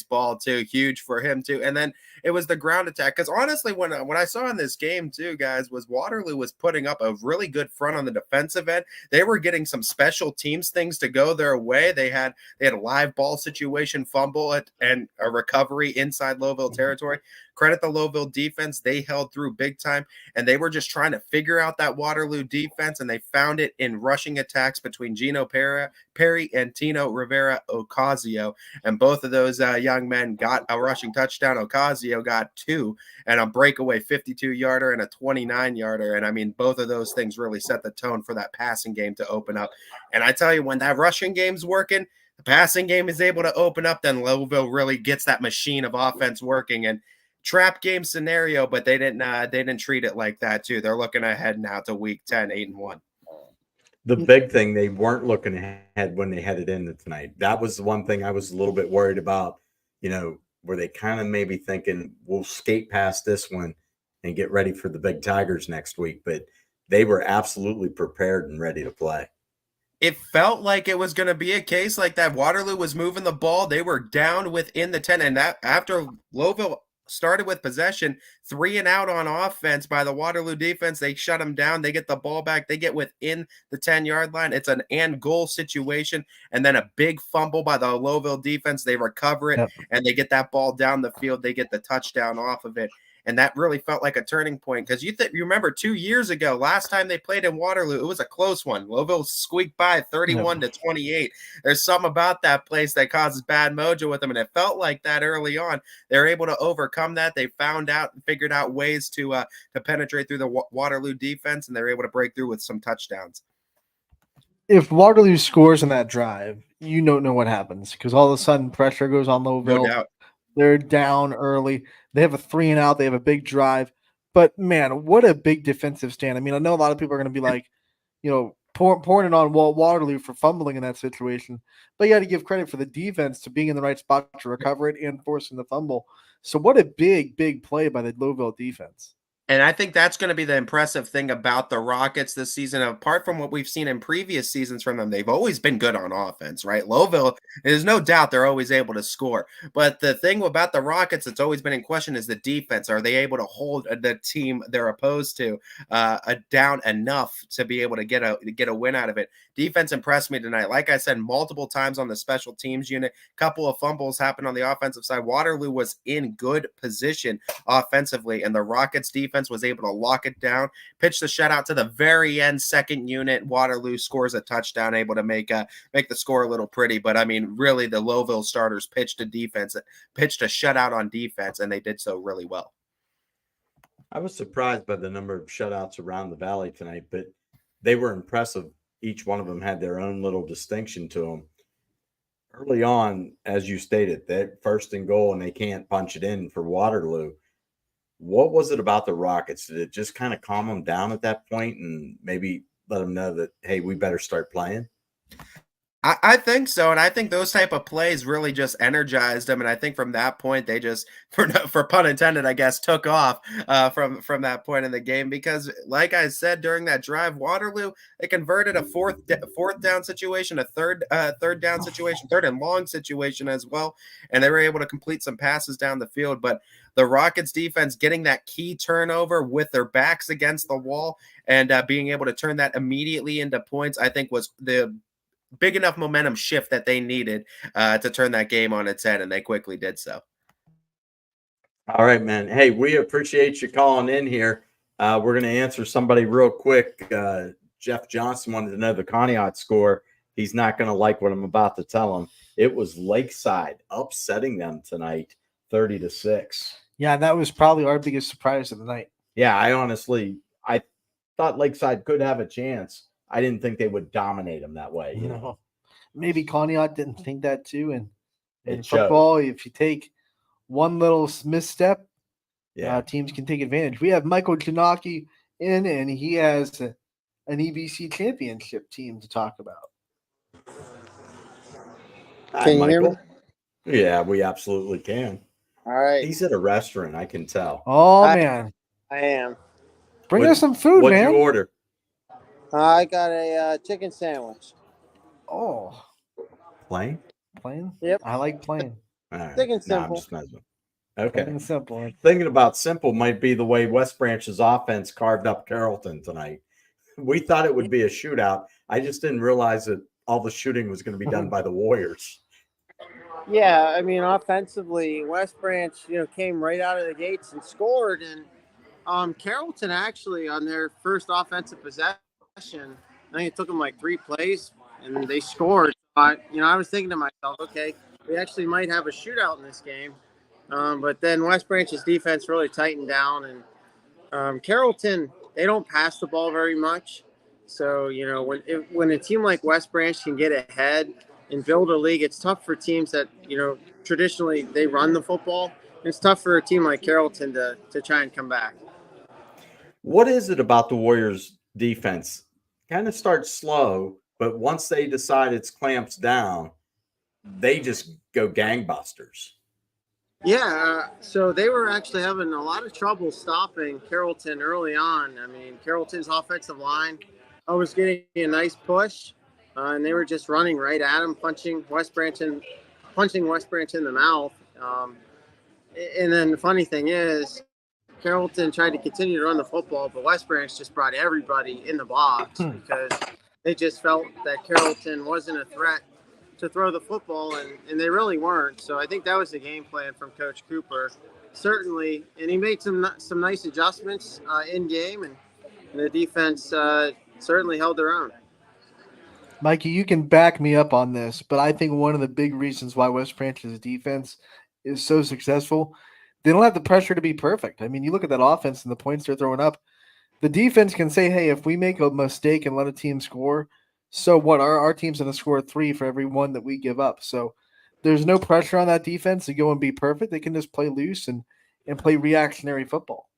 ball too, huge for him too. And then it was the ground attack, because honestly, when I saw in this game too, guys, was Waterloo was putting up a really good front on the defensive end. They were getting some special teams things to go their way. They had a live ball situation, fumble and a recovery inside Lowville territory. Credit the Lowville defense. They held through big time, and they were just trying to figure out that Waterloo defense, and they found it in rushing attacks between Gino Perry and Tino Rivera Ocasio, and both of those young men got a rushing touchdown. Ocasio got 2, and a breakaway 52-yarder and a 29-yarder, and I mean, both of those things really set the tone for that passing game to open up. And I tell you, when that rushing game's working, the passing game is able to open up, then Lowville really gets that machine of offense working. And trap game scenario, but they didn't treat it like that too. They're looking ahead now to week 10, 8-1. The big thing, they weren't looking ahead when they headed in tonight. That was the one thing I was a little bit worried about, where they kind of maybe thinking we'll skate past this one and get ready for the big Tigers next week. But they were absolutely prepared and ready to play. It felt like it was going to be a case like that. Waterloo was moving the ball. They were down within the 10, and that after Lowville started with possession, 3 and out on offense by the Waterloo defense. They shut them down. They get the ball back. They get within the 10-yard line. It's an and goal situation. And then a big fumble by the Lowville defense. They recover it, and they get that ball down the field. They get the touchdown off of it. And that really felt like a turning point, because you remember 2 years ago, last time they played in Waterloo, it was a close one. Lowville squeaked by 31-28. There's something about that place that causes bad mojo with them, and it felt like that early on. They're able to overcome that. They found out and figured out ways to penetrate through the Waterloo defense, and they're able to break through with some touchdowns. If Waterloo scores in that drive, you don't know what happens, because all of a sudden pressure goes on Lowville. No doubt. They're down early. They have a 3 and out. They have a big drive. But, man, what a big defensive stand. I mean, I know a lot of people are going to be like, pouring it on Waterloo for fumbling in that situation. But you got to give credit for the defense to being in the right spot to recover it and forcing the fumble. So what a big, big play by the Lowville defense. And I think that's going to be the impressive thing about the Rockets this season. Apart from what we've seen in previous seasons from them, they've always been good on offense, right? Louisville, there's no doubt they're always able to score. But the thing about the Rockets that's always been in question is the defense. Are they able to hold the team they're opposed to down enough to be able to get a win out of it? Defense impressed me tonight. Like I said, multiple times on the special teams unit, couple of fumbles happened on the offensive side. Waterloo was in good position offensively, and the Rockets defense was able to lock it down, pitch the shutout to the very end. Second unit, Waterloo scores a touchdown, able to make the score a little pretty. But I mean, really, the Lowville starters pitched a shutout on defense, and they did so really well. I was surprised by the number of shutouts around the Valley tonight, but they were impressive. Each one of them had their own little distinction to them. Early on, as you stated, that first and goal and they can't punch it in for Waterloo. What was it about the Rockets? Did it just kind of calm them down at that point and maybe let them know that, hey, we better start playing? I think so, and I think those type of plays really just energized them, and I think from that point they just, for pun intended, I guess, took off from that point in the game because, like I said during that drive, Waterloo, they converted a fourth down situation, a third down situation, third and long situation as well, and they were able to complete some passes down the field. But the Rockets defense getting that key turnover with their backs against the wall and being able to turn that immediately into points, I think was the big enough momentum shift that they needed to turn that game on its head, and they quickly did so. All right, man. Hey, we appreciate you calling in here. We're going to answer somebody real quick. Jeff Johnson wanted to know the Conneaut score. He's not going to like what I'm about to tell him. It was Lakeside upsetting them tonight, 30-6. Yeah, that was probably our biggest surprise of the night. Yeah, I thought Lakeside could have a chance. I didn't think they would dominate them that way. You know? Maybe Conneaut didn't think that too. And in football, if you take one little misstep, teams can take advantage. We have Michael Janaki in, and he has an EBC championship team to talk about. Can you hear me? Yeah, we absolutely can. All right. He's at a restaurant, I can tell. Oh, man. I am. Bring us some food, man. What'd you order? I got a chicken sandwich. Oh. Plain? Plain? Yep. I like plain. All right. Chicken simple. No, I'm just messing. Okay. Plain simple. Thinking about simple might be the way West Branch's offense carved up Carrollton tonight. We thought it would be a shootout. I just didn't realize that all the shooting was going to be done by the Warriors. Yeah, I mean, offensively, West Branch, came right out of the gates and scored. And Carrollton actually, on their first offensive possession, I think it took them like 3 plays, and they scored. But, I was thinking to myself, okay, we actually might have a shootout in this game. But then West Branch's defense really tightened down. And Carrollton, they don't pass the ball very much. So, when a team like West Branch can get ahead and build a league, it's tough for teams that, traditionally they run the football. It's tough for a team like Carrollton to try and come back. What is it about the Warriors' defense? Kind of starts slow, but once they decide it's clamps down, they just go gangbusters. Yeah, so they were actually having a lot of trouble stopping Carrollton early on. I mean, Carrollton's offensive line was getting a nice push, and they were just running right at him, punching West Branch in the mouth. And then the funny thing is, Carrollton tried to continue to run the football, but West Branch just brought everybody in the box because they just felt that Carrollton wasn't a threat to throw the football, and they really weren't. So I think that was the game plan from Coach Cooper, certainly. And he made some nice adjustments in game, and the defense certainly held their own. Mikey, you can back me up on this, but I think one of the big reasons why West Branch's defense is so successful, they don't have the pressure to be perfect. I mean, you look at that offense and the points they're throwing up. The defense can say, hey, if we make a mistake and let a team score, so what? Our team's going to score 3 for every 1 that we give up. So there's no pressure on that defense to go and be perfect. They can just play loose and play reactionary football.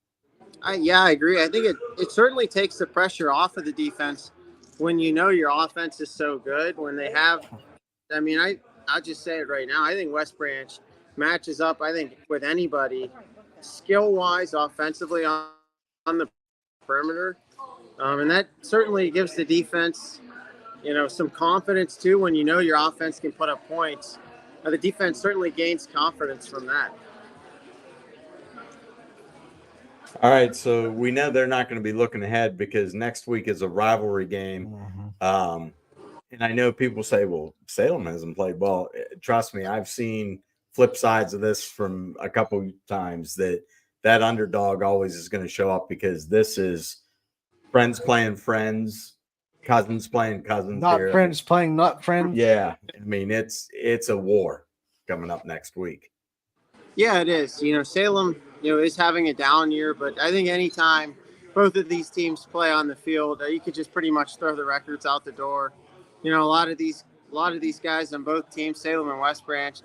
I agree. I think it certainly takes the pressure off of the defense when your offense is so good. When they have, I mean, I'll just say it right now. I think West Branch matches up, with anybody skill-wise, offensively, on the perimeter. And that certainly gives the defense, some confidence too. When your offense can put up points, the defense certainly gains confidence from that. All right, so we know they're not going to be looking ahead because next week is a rivalry game. And I know people say, well, Salem hasn't played well. Trust me, I've seen flip sides of this from a couple times that underdog always is going to show up because this is friends playing friends, cousins playing cousins. Not here. friends playing not friends. Yeah, I mean, it's a war coming up next week. Yeah, it is. Salem, is having a down year, but I think anytime both of these teams play on the field, you could just pretty much throw the records out the door. A lot of these guys on both teams, Salem and West Branch,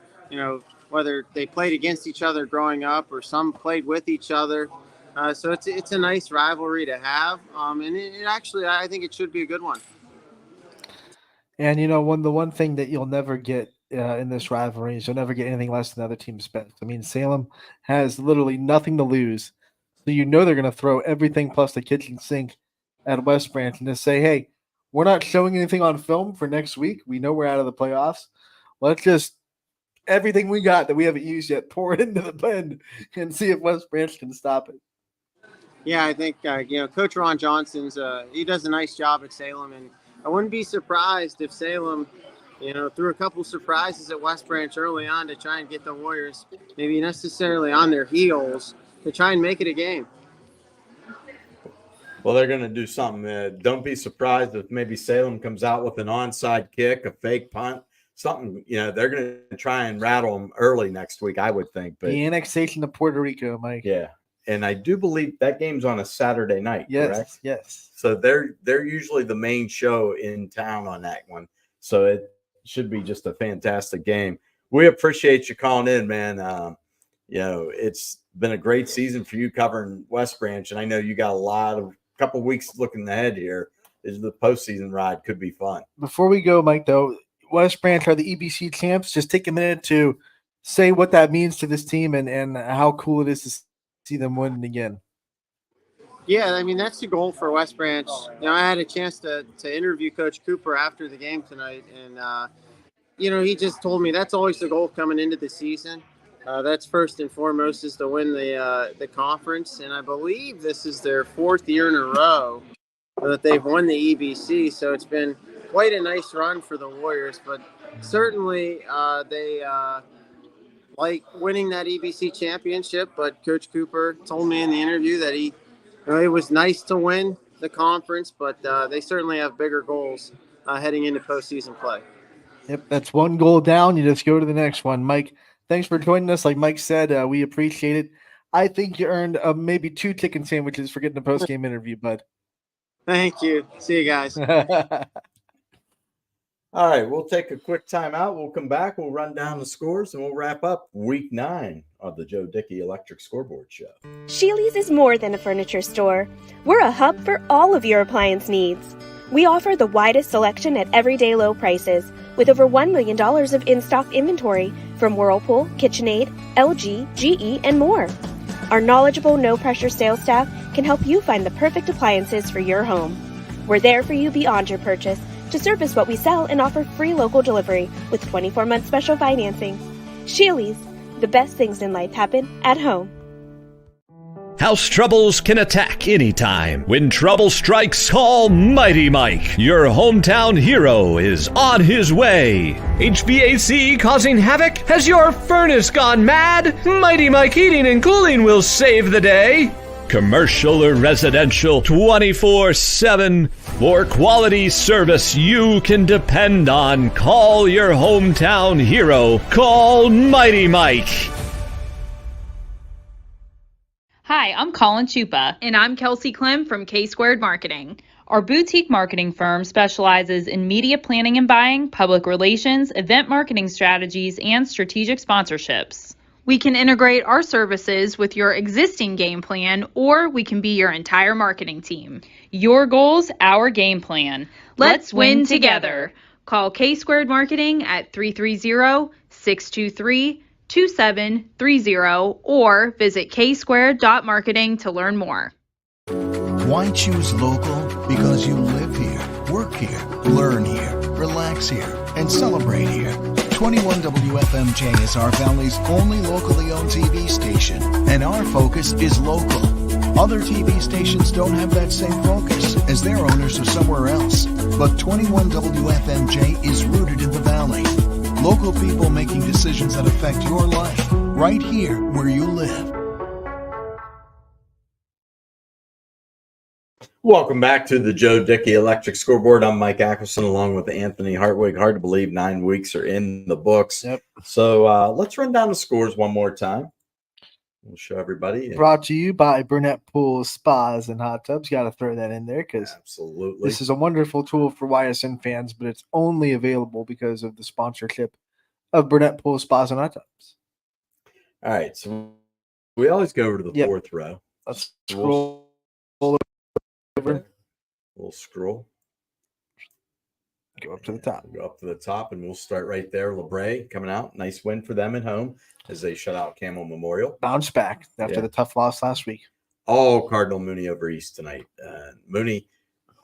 whether they played against each other growing up or some played with each other. So it's a nice rivalry to have. And it actually, I think it should be a good one. And, the one thing that you'll never get in this rivalry is you'll never get anything less than the other team's best. I mean, Salem has literally nothing to lose. So they're going to throw everything plus the kitchen sink at West Branch and just say, hey, we're not showing anything on film for next week. We know we're out of the playoffs. Let's just everything we got that we haven't used yet, pour it into the blend and see if West Branch can stop it. Yeah, I think, Coach Ron Johnson's, he does a nice job at Salem. And I wouldn't be surprised if Salem, threw a couple surprises at West Branch early on to try and get the Warriors maybe necessarily on their heels to try and make it a game. Well, they're going to do something. Don't be surprised if maybe Salem comes out with an onside kick, a fake punt, something. They're going to try and rattle them early next week, I would think. But the annexation of Puerto Rico, Mike. Yeah, and I do believe that game's on a Saturday night. Yes, correct? Yes. So they're usually the main show in town on that one. So it should be just a fantastic game. We appreciate you calling in, man. It's been a great season for you covering West Branch, and I know you got a couple weeks looking ahead here. The postseason ride could be fun. Before we go, Mike, though, West Branch are the EBC champs. Just take a minute to say what that means to this team and how cool it is to see them win again. Yeah, I mean, that's the goal for West Branch. I had a chance to interview Coach Cooper after the game tonight, and, he just told me that's always the goal coming into the season. That's first and foremost is to win the conference, and I believe this is their 4th year in a row that they've won the EBC, so it's been quite a nice run for the Warriors, but certainly they like winning that EBC championship, but Coach Cooper told me in the interview that it was nice to win the conference, but they certainly have bigger goals heading into postseason play. Yep, that's one goal down. You just go to the next one. Mike, thanks for joining us. Like Mike said, we appreciate it. I think you earned maybe 2 chicken sandwiches for getting a post-game interview, bud. Thank you. See you guys. All right, we'll take a quick timeout. We'll come back. We'll run down the scores, and we'll wrap up Week 9 of the Joe Dickey Electric Scoreboard Show. Sheely's is more than a furniture store. We're a hub for all of your appliance needs. We offer the widest selection at everyday low prices, with over $1 million of in-stock inventory from Whirlpool, KitchenAid, LG, GE, and more. Our knowledgeable, no-pressure sales staff can help you find the perfect appliances for your home. We're there for you beyond your purchase to service what we sell and offer free local delivery with 24-month special financing. Sheely's, the best things in life happen at home. House troubles can attack anytime. When trouble strikes, call Mighty Mike. Your hometown hero is on his way. HVAC causing havoc? Has your furnace gone mad? Mighty Mike Heating and Cooling will save the day. Commercial or residential, 24/7. For quality service you can depend on, call your hometown hero. Call Mighty Mike. Hi, I'm Colin Chupa. And I'm Kelsey Clem from K-Squared Marketing. Our boutique marketing firm specializes in media planning and buying, public relations, event marketing strategies, and strategic sponsorships. We can integrate our services with your existing game plan, or we can be your entire marketing team. Your goals, our game plan. Let's win together. Call K-Squared Marketing at 330-623-2730 or visit ksquared.marketing to learn more. Why choose local? Because you live here, work here, learn here, relax here, and celebrate here. 21 WFMJ is our Valley's only locally owned TV station, and our focus is local. Other TV stations don't have that same focus, as their owners are somewhere else. But 21 WFMJ is rooted in the Valley. Local people making decisions that affect your life, right here where you live. Welcome back to the Joe Dickey Electric Scoreboard. I'm Mike Ackerson along with Anthony Hartwig. Hard to believe 9 weeks are in the books. Yep. So let's run down the scores one more time. We'll show everybody. Brought to you by Burnett Pools, Spas, and Hot Tubs. Got to throw that in there because absolutely, this is a wonderful tool for YSN fans, but it's only available because of the sponsorship of Burnett Pools, Spas, and Hot Tubs. All right, so we always go over to the fourth row. Let's scroll over. We'll scroll. Go up to the top. We'll go up to the top, and we'll start right there. LeBray coming out. Nice win for them at home as they shut out Camel Memorial. Bounce back after the tough loss last week. All Cardinal Mooney over East tonight. Mooney,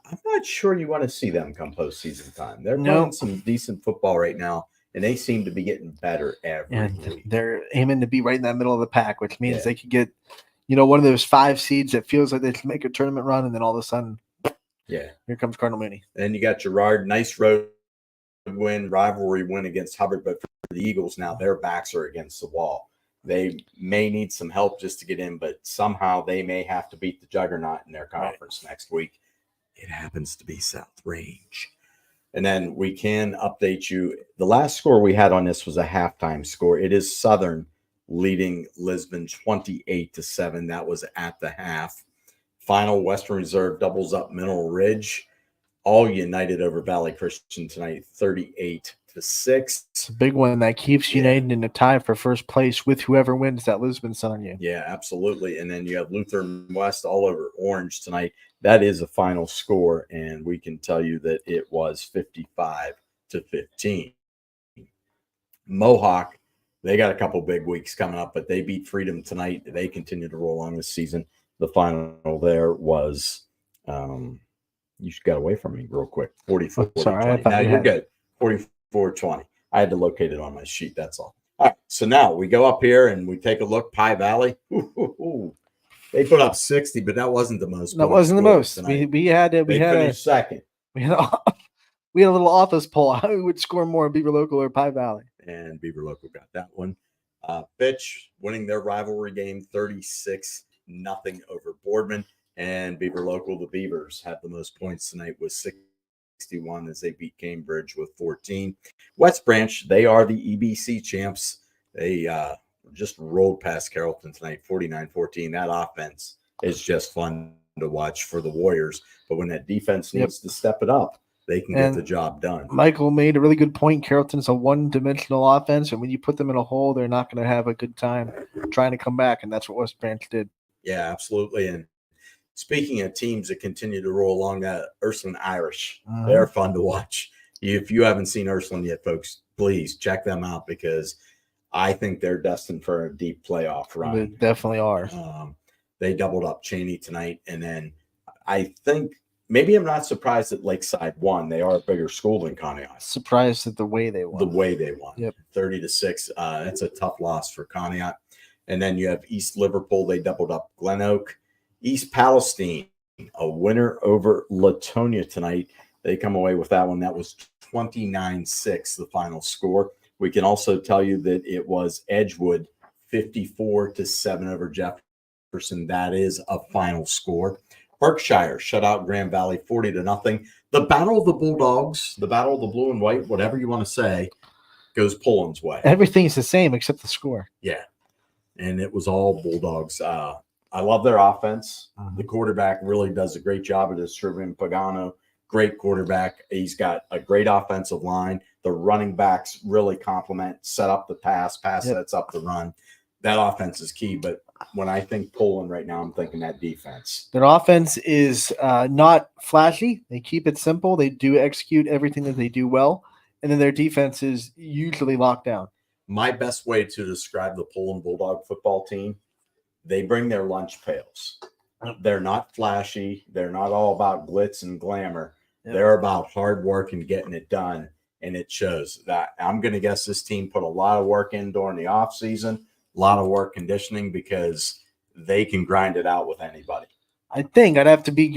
I'm not sure you want to see them come postseason time. They're playing some decent football right now, and they seem to be getting better every week. They're aiming to be right in that middle of the pack, which means they could get, one of those 5 seeds that feels like they can make a tournament run, and then all of a sudden, here comes Cardinal Mooney. And you got Girard, nice road win, rivalry win against Hubbard, but for the Eagles now, their backs are against the wall. They may need some help just to get in, but somehow they may have to beat the juggernaut in their conference next week. It happens to be South Range. And then we can update you. The last score we had on this was a halftime score. It is Southern leading Lisbon 28-7. That was at the half. Final, Western Reserve doubles up Mineral Ridge. All united over Valley Christian tonight, 38-6. It's a big one that keeps United in a tie for first place with whoever wins that Lisbon Southern game. Yeah, absolutely. And then you have Lutheran West all over Orange tonight. That is a final score, and we can tell you that it was 55-15. Mohawk, they got a couple big weeks coming up, but they beat Freedom tonight. They continue to roll on this season. The final there was you got away from me real quick. 44-20. Sorry, now you're good. 44-20. I had to locate it on my sheet. That's all. All right. So now we go up here and we take a look. Pie Valley. They put up 60, but that wasn't the most. That wasn't the most. Tonight. We had second. We had a little office poll. Who would score more, Beaver Local or Pie Valley? And Beaver Local got that one. Fitch winning their rivalry game 36-0 over Boardman. And Beaver Local, the Beavers, had the most points tonight with 61 as they beat Cambridge with 14. West Branch, they are the EBC champs. They just rolled past Carrollton tonight, 49-14. That offense is just fun to watch for the Warriors. But when that defense needs to step it up, they can get the job done. Michael made a really good point. Carrollton's a one-dimensional offense, and when you put them in a hole, they're not going to have a good time trying to come back, and that's what West Branch did. Yeah, absolutely. And speaking of teams that continue to roll along, Ursuline Irish, they're fun to watch. If you haven't seen Ursuline yet, folks, please check them out because I think they're destined for a deep playoff run. They definitely are. They doubled up Cheney tonight, and then I think maybe I'm not surprised that Lakeside won. They are a bigger school than Conneaut. Surprised at the way they won. 30-6. That's a tough loss for Conneaut. And then you have East Liverpool. They doubled up Glen Oak. East Palestine, a winner over Latonia tonight. They come away with that one. That was 29-6, the final score. We can also tell you that it was Edgewood 54-7 over Jefferson. That is a final score. Berkshire shut out Grand Valley 40-0. The Battle of the Bulldogs, the Battle of the Blue and White, whatever you want to say, goes Poland's way. Everything's the same except the score. Yeah. And it was all Bulldogs. I love their offense. The quarterback really does a great job at distributing. Pagano, great quarterback. He's got a great offensive line. The running backs really complement, set up the pass sets up the run. That offense is key. But when I think Poland right now, I'm thinking that defense. Their offense is not flashy. They keep it simple. They do execute everything that they do well. And then their defense is usually locked down. My best way to describe the Poland Bulldog football team, they bring their lunch pails. They're not flashy. They're not all about glitz and glamour. Yep. They're about hard work and getting it done. And it shows that. I'm going to guess this team put a lot of work in during the offseason, a lot of work conditioning, because they can grind it out with anybody. I think I'd have to be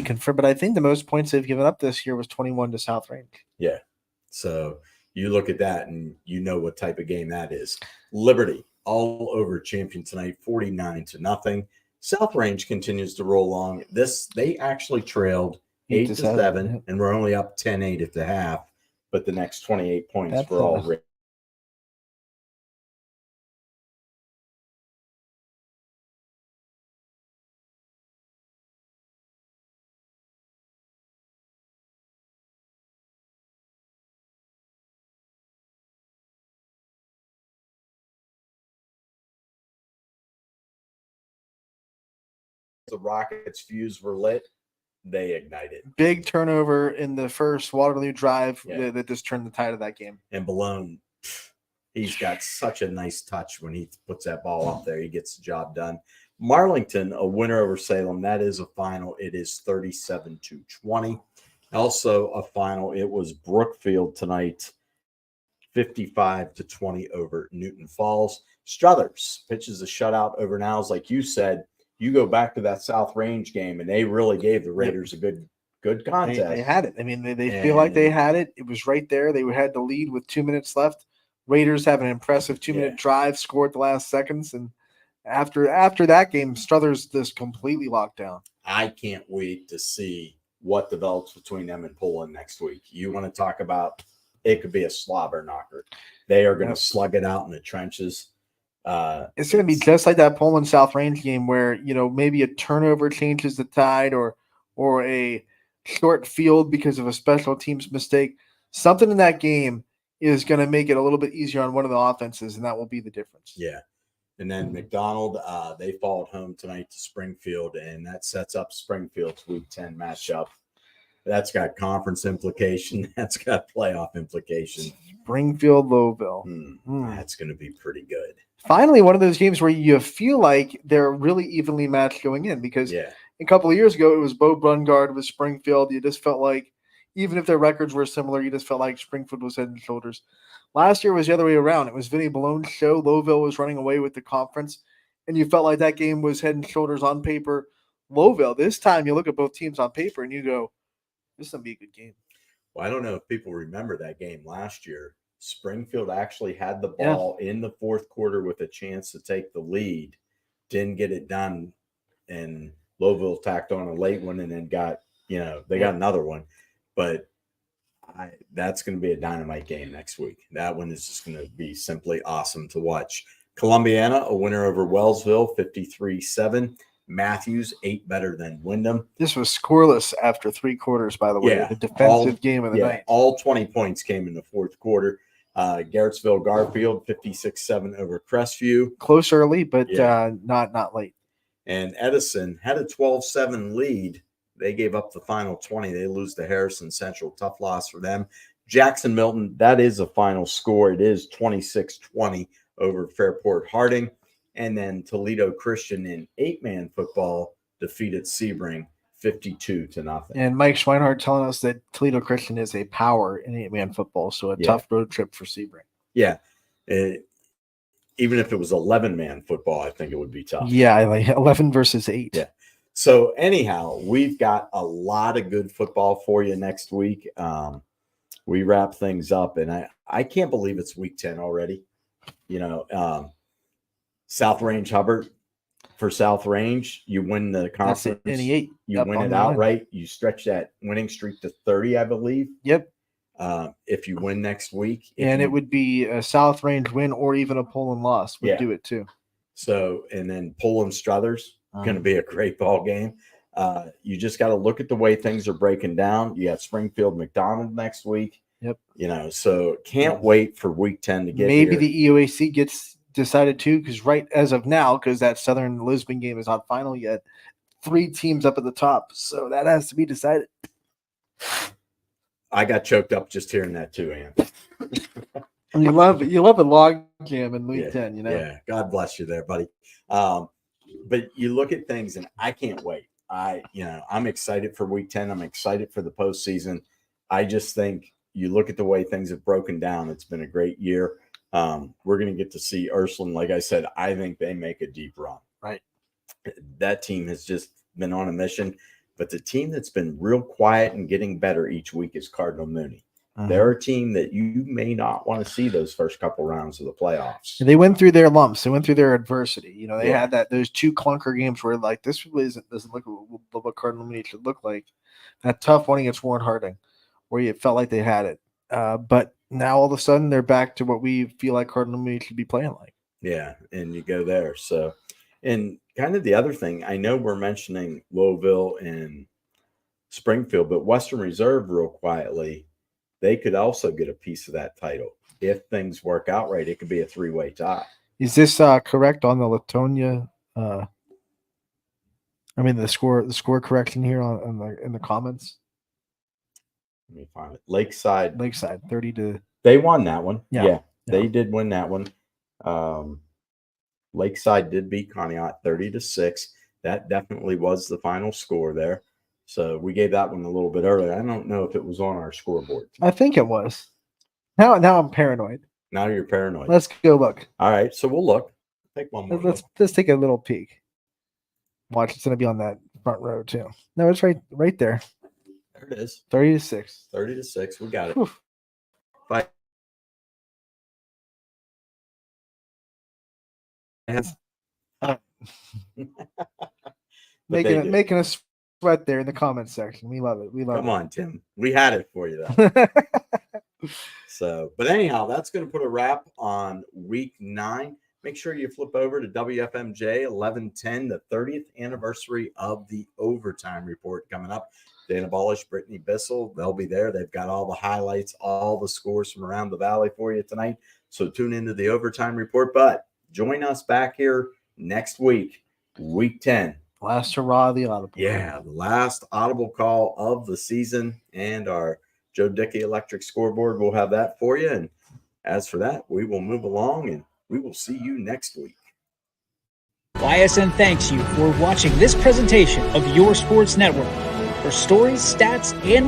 confirmed, but I think the most points they've given up this year was 21 to South Range. Yeah. So you look at that and you know what type of game that is. Liberty all over champion tonight, 49-0. South Range continues to roll along. They actually trailed 8-7, and we're only up 10-8 at the half. But the next 28 points were all Rangers. The Rockets' fuse were lit. They ignited. Big turnover in the first Waterloo drive that just turned the tide of that game. And Balone, he's got such a nice touch when he puts that ball up there. He gets the job done. Marlington, a winner over Salem. That is a final. It is 37-20. Also a final. It was Brookfield tonight, 55-20 over Newton Falls. Struthers pitches a shutout over Niles. Like you said, you go back to that South Range game, and they really gave the Raiders a good contest. They had it. I mean, they feel like they had it. It was right there. They had the lead with 2 minutes left. Raiders have an impressive 2-minute drive, scored the last seconds, and after that game, Struthers just completely locked down. I can't wait to see what develops between them and Poland next week. You want to talk about it could be a slobber knocker. They are going to slug it out in the trenches. It's going to be just like that Poland South Range game where, maybe a turnover changes the tide or a short field because of a special teams mistake. Something in that game is going to make it a little bit easier on one of the offenses, and that will be the difference. Yeah. And then McDonald, they fall at home tonight to Springfield, and that sets up Springfield's Week 10 matchup. That's got conference implication. That's got playoff implication. Springfield, Lowville. That's going to be pretty good. Finally, one of those games where you feel like they're really evenly matched going in, because a couple of years ago, it was Bo Brungard with Springfield. You just felt like, even if their records were similar, you just felt like Springfield was head and shoulders. Last year was the other way around. It was Vinny Ballone's show. Lowville was running away with the conference, and you felt like that game was head and shoulders on paper. Lowville, this time you look at both teams on paper and you go, this is going to be a good game. Well, I don't know if people remember that game last year. Springfield actually had the ball in the fourth quarter with a chance to take the lead, didn't get it done, and Lowville tacked on a late one and then got, they got another one. But that's going to be a dynamite game next week. That one is just going to be simply awesome to watch. Columbiana, a winner over Wellsville, 53-7. Matthews, 8 better than Wyndham. This was scoreless after 3 quarters, by the way. The defensive game of the night. All 20 points came in the fourth quarter. Garrettsville Garfield, 56-7 over Crestview. Close early, but not late. And Edison had a 12-7 lead. They gave up the final 20. They lose to Harrison Central. Tough loss for them. Jackson Milton, that is a final score. It is 26-20 over Fairport Harding. And then Toledo Christian in 8-man football defeated Sebring 52-0. And Mike Schweinhardt telling us that Toledo Christian is a power in 8-man football, so a tough road trip for Sebring. Yeah. Even if it was 11-man football, I think it would be tough. Yeah, like 11 versus 8. Yeah. So anyhow, we've got a lot of good football for you next week. We wrap things up, and I can't believe it's Week 10 already. South Range Hubbard, for South Range, you win the conference. You win it outright. You stretch that winning streak to 30, I believe. Yep. If you win next week. It would be a South Range win or even a Poland loss would do it too. So, and then Poland Struthers, going to be a great ball game. You just got to look at the way things are breaking down. You got Springfield McDonald next week. Yep. So can't wait for Week 10 to get Maybe here. The EOAC gets decided too, because right as of now, because that Southern Lisbon game is not final yet, 3 teams up at the top, so that has to be decided. I got choked up just hearing that too, Ann. You love a log jam in Week 10, Yeah, God bless you there, buddy. But you look at things, and I can't wait. I'm excited for week 10. I'm excited for the postseason. I just think you look at the way things have broken down. It's been a great year. We're going to get to see Ursuline. Like I said, I think they make a deep run. Right. That team has just been on a mission. But the team that's been real quiet and getting better each week is Cardinal Mooney. They're a team that you may not want to see those first couple rounds of the playoffs. And they went through their lumps. They went through their adversity. They had those 2 clunker games where like this really doesn't look what Cardinal Mooney should look like. That tough one against Warren Harding, where you felt like they had it. But now all of a sudden they're back to what we feel like Cardinal Mooney should be playing like. Yeah, and you go there. So, and kind of the other thing, I know we're mentioning Louisville and Springfield, but Western Reserve, real quietly, they could also get a piece of that title. If things work out right, it could be a 3-way tie. Is this correct on the Latonia? The score correction here in the comments. Let me find it. Lakeside 30 to. They won that one. Yeah. They did win that one. Lakeside did beat Conneaut 30-6. That definitely was the final score there. So we gave that one a little bit earlier. I don't know if it was on our scoreboard. I think it was. Now I'm paranoid. Now you're paranoid. Let's go look. All right, so we'll look. Take one more. Let's take a little peek. Watch, it's gonna be on that front row too. No, it's right there. There it is. 30-6. 30-6. We got it. Whew. Fight. Making us sweat there in the comments section. We love it. Come on, Tim. We had it for you though. So, but anyhow, that's going to put a wrap on week 9. Make sure you flip over to WFMJ 1110, the 30th anniversary of the overtime report coming up. Dana Ballish, Brittany Bissell, they'll be there. They've got all the highlights, all the scores from around the valley for you tonight. So tune into the overtime report. But join us back here next week, week 10. Last hurrah of the audible. Yeah, the last audible call of the season, and our Joe Dickey Electric Scoreboard. We'll have that for you. And as for that, we will move along, and we will see you next week. YSN thanks you for watching this presentation of Your Sports Network. For stories, stats, and more,